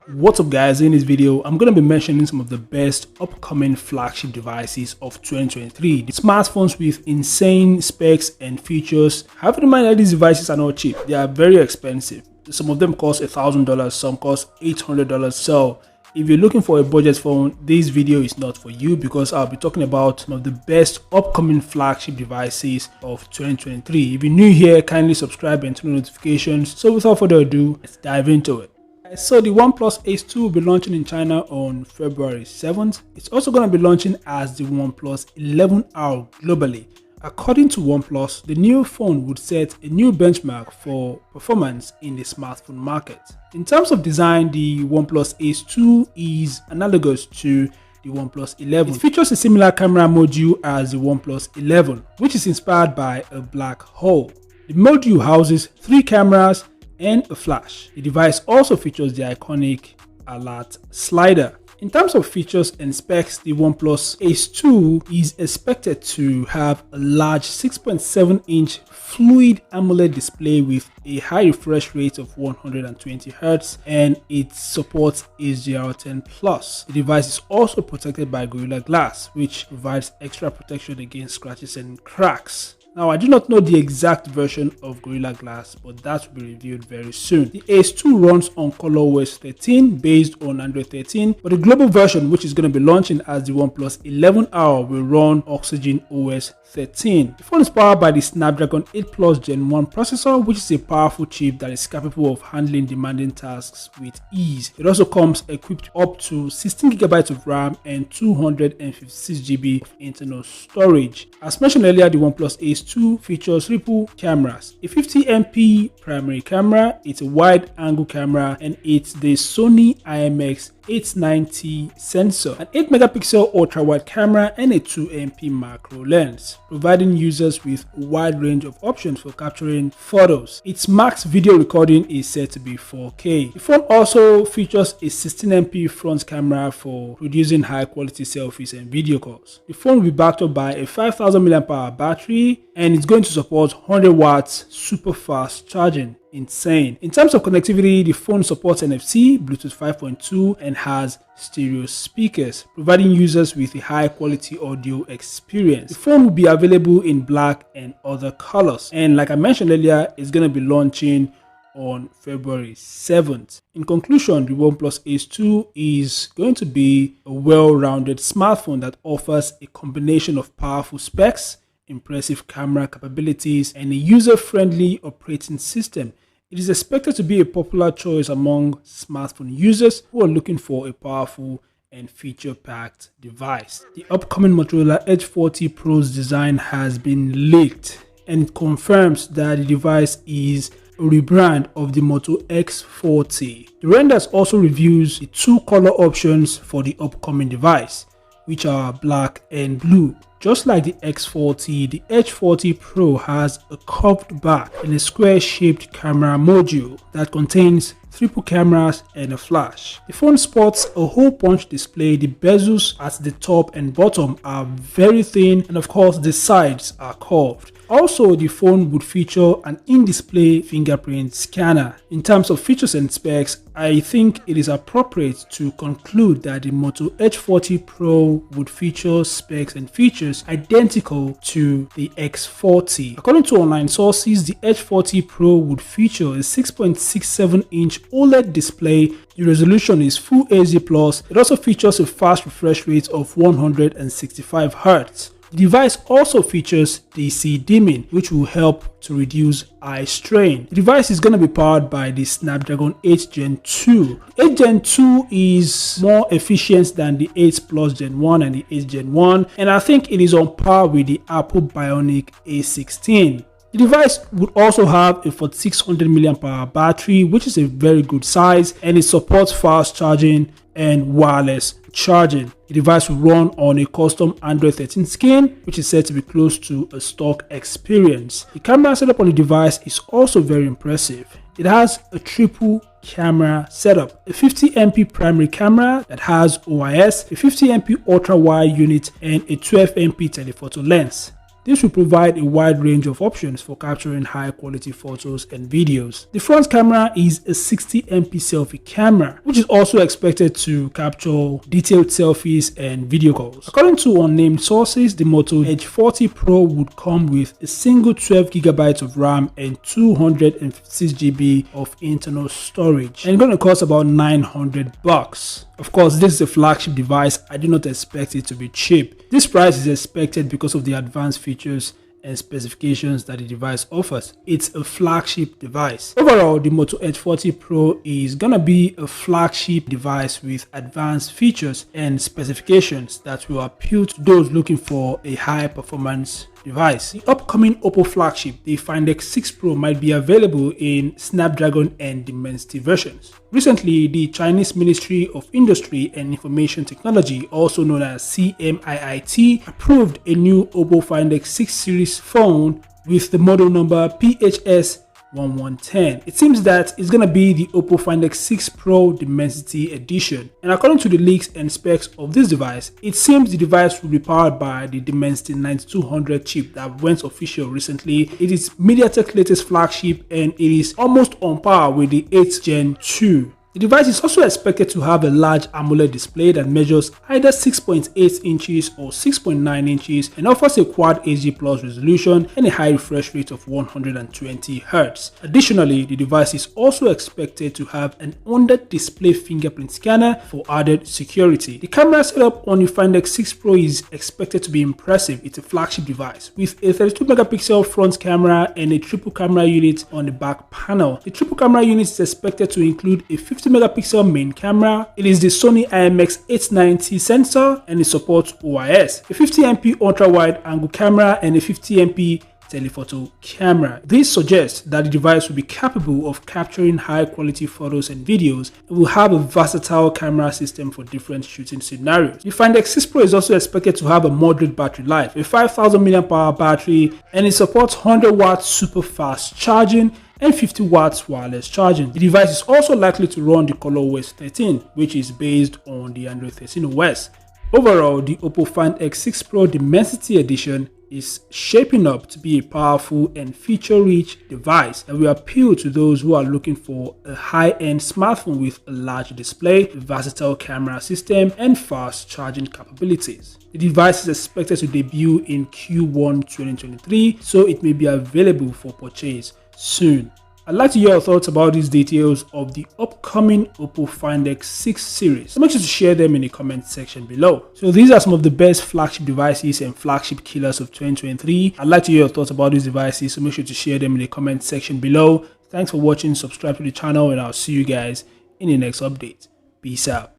What's up guys, in this video I'm going to be mentioning some of the best upcoming flagship devices of 2023. The smartphones with insane specs and features. Have in mind that these devices are not cheap, they are very expensive. Some of them cost $1,000, some cost $800. So if you're looking for a budget phone, this video is not for you because I'll be talking about some of the best upcoming flagship devices of 2023. If you're new here, kindly subscribe and turn on notifications. So without further ado, let's dive into it. So the OnePlus Ace 2 will be launching in China on February 7th. It's also going to be launching as the OnePlus 11R globally. According to OnePlus, the new phone would set a new benchmark for performance in the smartphone market. In terms of design, the OnePlus Ace 2 is analogous to the OnePlus 11. It features a similar camera module as the OnePlus 11, which is inspired by a black hole. The module houses 3 cameras and a flash. The device also features the iconic alert slider. In terms of features and specs, the OnePlus Ace 2 is expected to have a large 6.7-inch fluid AMOLED display with a high refresh rate of 120Hz, and it supports HDR10+. The device is also protected by Gorilla Glass, which provides extra protection against scratches and cracks. Now, I do not know the exact version of Gorilla Glass, but that will be revealed very soon. The Ace 2 runs on ColorOS 13 based on Android 13, but the global version, which is going to be launching as the OnePlus 11R, will run Oxygen OS 13. The phone is powered by the Snapdragon 8 Plus Gen 1 processor, which is a powerful chip that is capable of handling demanding tasks with ease. It also comes equipped up to 16GB of RAM and 256GB of internal storage. As mentioned earlier, the OnePlus Ace 2 features triple cameras, a 50MP primary camera, it's a wide angle camera, and it's the Sony IMX890 sensor, an 8MP ultra wide camera, and a 2MP macro lens, providing users with a wide range of options for capturing photos. Its max video recording is set to be 4K. The phone also features a 16MP front camera for producing high quality selfies and video calls. The phone will be backed up by a 5000 mAh battery, and it's going to support 100 watts super fast charging. Insane. In terms of connectivity, the phone supports NFC, Bluetooth 5.2, and has stereo speakers, providing users with a high quality audio experience. The phone will be available in black and other colors, and like I mentioned earlier, it's going to be launching on February 7th. In conclusion, the OnePlus Ace 2 is going to be a well-rounded smartphone that offers a combination of powerful specs, impressive camera capabilities, and a user-friendly operating system. It is expected to be a popular choice among smartphone users who are looking for a powerful and feature-packed device. The upcoming Motorola Edge 40 Pro's design has been leaked, and it confirms that the device is a rebrand of the Moto X40. The renders also reveals the 2 color options for the upcoming device, which are black and blue. Just like the X40, the Edge 40 Pro has a curved back and a square-shaped camera module that contains triple cameras and a flash. The phone sports a hole punch display. The bezels at the top and bottom are very thin, and of course the sides are curved. Also, the phone would feature an in-display fingerprint scanner. In terms of features and specs, I think it is appropriate to conclude that the Moto H40 Pro would feature specs and features identical to the X40. According to online sources, the H40 Pro would feature a 6.67-inch OLED display. The resolution is Full HD+. It also features a fast refresh rate of 165Hz. The device also features DC dimming, which will help to reduce eye strain. The device is going to be powered by the Snapdragon 8 Gen 2. 8 Gen 2 is more efficient than the 8 Plus Gen 1 and the 8 Gen 1, and I think it is on par with the Apple Bionic A16. The device would also have a 4600 mAh battery, which is a very good size, and it supports fast charging and wireless charging. The device will run on a custom Android 13 skin, which is said to be close to a stock experience. The camera setup on the device is also very impressive. It has a triple camera setup, a 50MP primary camera that has OIS, a 50MP ultra wide unit, and a 12MP telephoto lens. This will provide a wide range of options for capturing high quality photos and videos. The front camera is a 60MP selfie camera, which is also expected to capture detailed selfies and video calls. According to unnamed sources, the Moto Edge 40 Pro would come with a single 12GB of RAM and 256GB of internal storage, and it's going to cost about $900. Of course, this is a flagship device. I do not expect it to be cheap. This price is expected because of the advanced features and specifications that the device offers. It's a flagship device. Overall, the Moto Edge 40 Pro is gonna be a flagship device with advanced features and specifications that will appeal to those looking for a high performance device. The upcoming Oppo flagship, the Find X6 Pro, might be available in Snapdragon and Dimensity versions. Recently, the Chinese Ministry of Industry and Information Technology, also known as CMIIT, approved a new Oppo Find X6 series phone with the model number PHS 1110. It seems that it's gonna be the Oppo Find X6 Pro Dimensity Edition, and according to the leaks and specs of this device, it seems the device will be powered by the Dimensity 9200 chip that went official recently. It is MediaTek's latest flagship, and it is almost on par with the 8th Gen 2. The device is also expected to have a large AMOLED display that measures either 6.8 inches or 6.9 inches and offers a Quad HD Plus resolution and a high refresh rate of 120Hz. Additionally, the device is also expected to have an under-display fingerprint scanner for added security. The camera setup on the Find X6 Pro is expected to be impressive. It's a flagship device with a 32MP front camera and a triple camera unit on the back panel. The triple camera unit is expected to include a 50MP main camera. It is the Sony IMX890 sensor and it supports OIS, a 50MP ultra-wide angle camera and a 50MP telephoto camera. This suggests that the device will be capable of capturing high quality photos and videos and will have a versatile camera system for different shooting scenarios. The Find X6 Pro is also expected to have a moderate battery life, a 5000 mAh battery, and it supports 100W super fast charging and 50W wireless charging. The device is also likely to run the ColorOS 13, which is based on the Android 13 OS. Overall, the Oppo Find X6 Pro Dimensity Edition is shaping up to be a powerful and feature-rich device that will appeal to those who are looking for a high-end smartphone with a large display, a versatile camera system, and fast charging capabilities. The device is expected to debut in Q1 2023, so it may be available for purchase soon. I'd like to hear your thoughts about these details of the upcoming Oppo Find X6 series. So make sure to share them in the comment section below. So these are some of the best flagship devices and flagship killers of 2023. I'd like to hear your thoughts about these devices, so make sure to share them in the comment section below. Thanks for watching, subscribe to the channel, and I'll see you guys in the next update. Peace out.